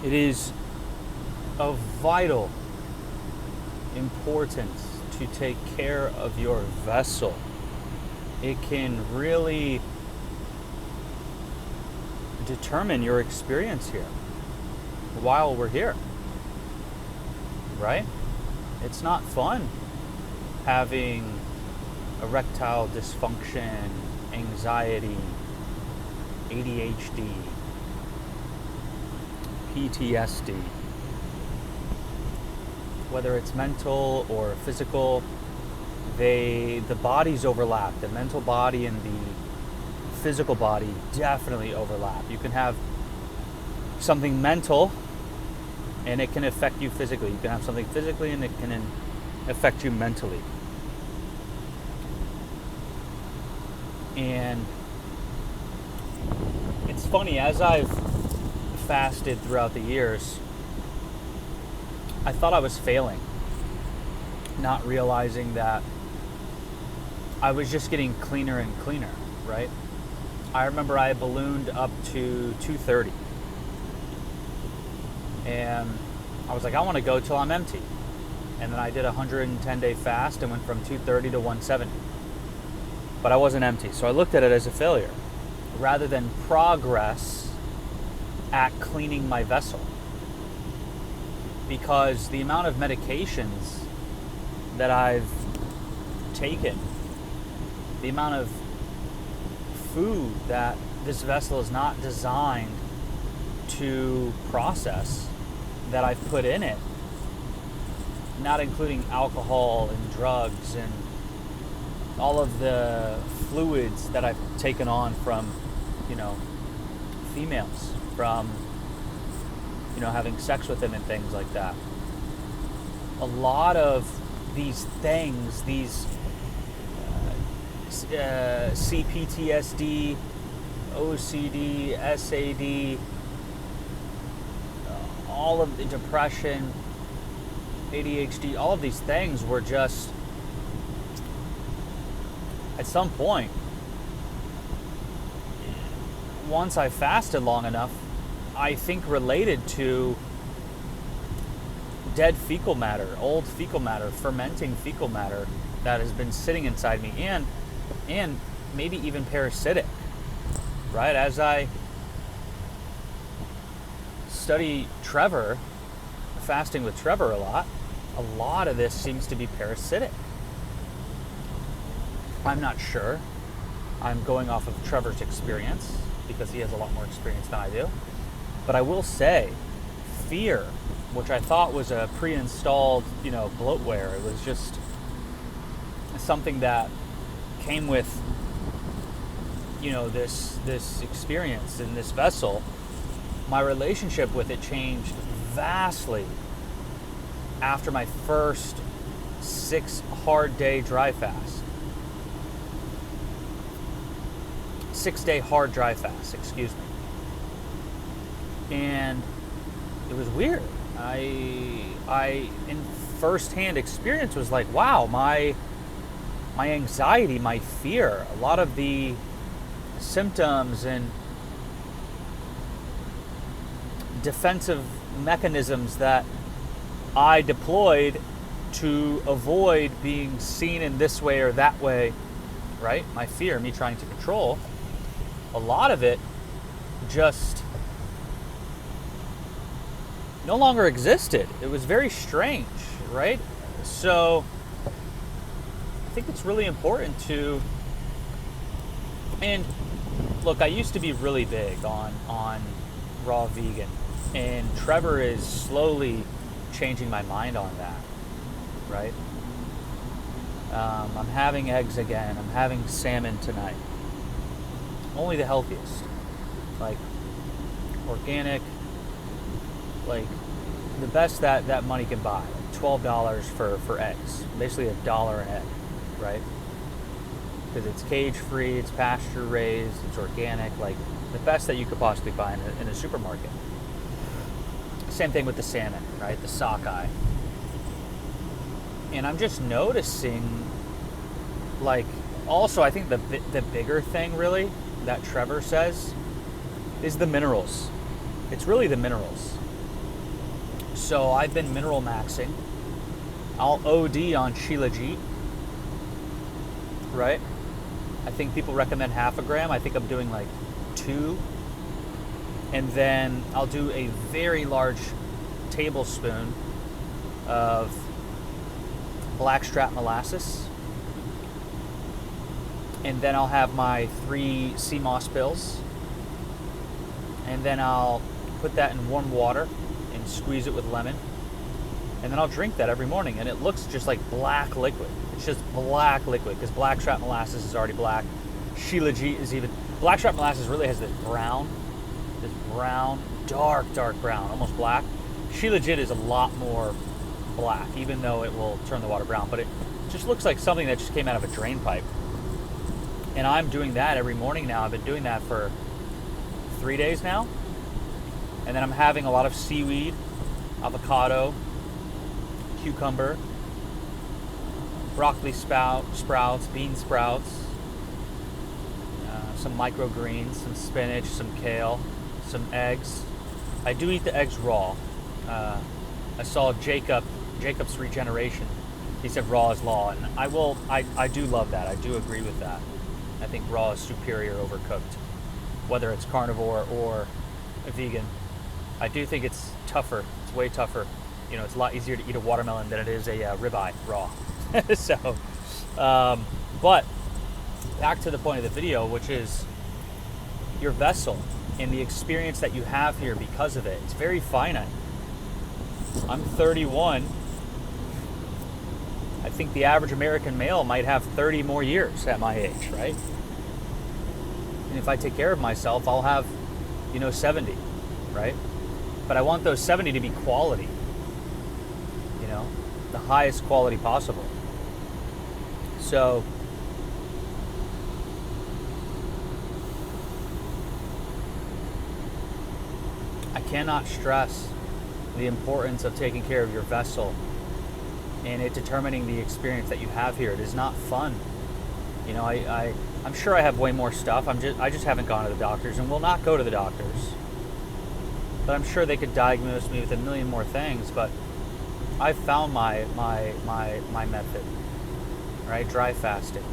It is of vital importance to take care of your vessel. It can really determine your experience here while we're here, right? It's not fun having erectile dysfunction, anxiety, ADHD, PTSD, whether it's mental or physical. The bodies overlap. The mental body and the physical body definitely overlap. You can have something mental and it can affect you physically. You can have something physically and it can affect you mentally. And it's funny, as I've fasted throughout the years, I thought I was failing, not realizing that I was just getting cleaner and cleaner, right? I remember I ballooned up to 230. And I was like, I want to go till I'm empty. And then I did a 110-day fast and went from 230 to 170. But I wasn't empty, so I looked at it as a failure rather than progress at cleaning my vessel. Because the amount of medications that I've taken, the amount of food that this vessel is not designed to process that I've put in it, not including alcohol and drugs and all of the fluids that I've taken on from, females, from, having sex with them and things like that. A lot of these things, these CPTSD, OCD, SAD, all of the depression, ADHD, all of these things were just, at some point, once I fasted long enough, I think related to dead fecal matter, old fecal matter, fermenting fecal matter that has been sitting inside me, and maybe even parasitic, right? As I study Trevor, fasting with Trevor a lot of this seems to be parasitic. I'm not sure. I'm going off of Trevor's experience because he has a lot more experience than I do. But I will say, fear, which I thought was a pre-installed, bloatware, it was just something that came with, this experience in this vessel. My relationship with it changed vastly after my first 6 hard-day dry fast. 6-day hard dry fast, excuse me. And it was weird. I in first-hand experience was like, wow, my anxiety, my fear, a lot of the symptoms and defensive mechanisms that I deployed to avoid being seen in this way or that way, right? My fear, me trying to control, a lot of it just no longer existed. It was very strange, right? So I think it's really important to, and look, I used to be really big on raw vegan, and Trevor is slowly changing my mind on that, right? I'm having eggs again. I'm having salmon tonight. Only the healthiest, like organic, like the best that money can buy. Like $12 for eggs, basically $1 an egg, right? Because it's cage free, it's pasture raised, it's organic, like the best that you could possibly buy in a supermarket. Same thing with the salmon, right? The sockeye. And I'm just noticing, like, also I think the bigger thing really that Trevor says is the minerals. It's really the minerals. So I've been mineral maxing. I'll OD on Shilajit, right? I think people recommend half a gram. I think I'm doing like 2. And then I'll do a very large tablespoon of blackstrap molasses. And then I'll have my 3 sea moss pills. And then I'll put that in warm water and squeeze it with lemon. And then I'll drink that every morning. And it looks just like black liquid. It's just black liquid because blackstrap molasses is already black. Shilajit is even... Blackstrap molasses really has this brown, dark brown, almost black. Shilajit is a lot more black, even though it will turn the water brown. But it just looks like something that just came out of a drain pipe. And I'm doing that every morning now. I've been doing that for 3 days now. And then I'm having a lot of seaweed, avocado, cucumber, broccoli sprouts, bean sprouts, some microgreens, some spinach, some kale, some eggs. I do eat the eggs raw. I saw Jacob's Regeneration. He said raw is law, and I do love that. I do agree with that. I think raw is superior over cooked, whether it's carnivore or a vegan. I do think it's tougher. It's way tougher. You know, it's a lot easier to eat a watermelon than it is a ribeye raw. So, but back to the point of the video, which is your vessel and the experience that you have here because of it. It's very finite. I'm 31. I think the average American male might have 30 more years at my age, right? And if I take care of myself, I'll have, 70, right? But I want those 70 to be quality, the highest quality possible. So, I cannot stress the importance of taking care of your vessel and it determining the experience that you have here. It is not fun. I'm sure I have way more stuff. I just haven't gone to the doctors and will not go to the doctors. But I'm sure they could diagnose me with a million more things. But I've found my method, right? Dry fasting,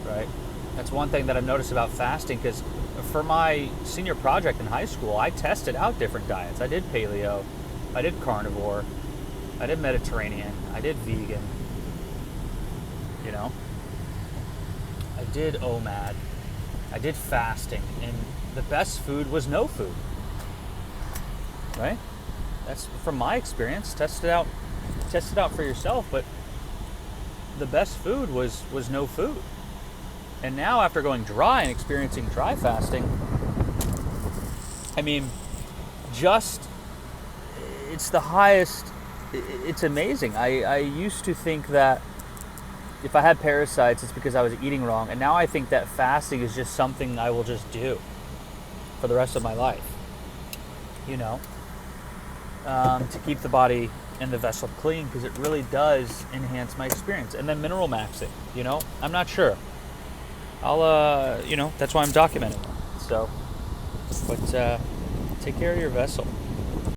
right? That's one thing that I've noticed about fasting, because for my senior project in high school, I tested out different diets. I did paleo, I did carnivore, I did Mediterranean, I did vegan, I did OMAD, I did fasting, and the best food was no food, right? That's from my experience. Test it out for yourself, but the best food was no food. And now after going dry and experiencing dry fasting, it's the highest. It's amazing. I used to think that if I had parasites, it's because I was eating wrong. And now I think that fasting is just something I will just do for the rest of my life, to keep the body and the vessel clean, because it really does enhance my experience. And then mineral maxing, I'm not sure. I'll, that's why I'm documenting it. So, but take care of your vessel.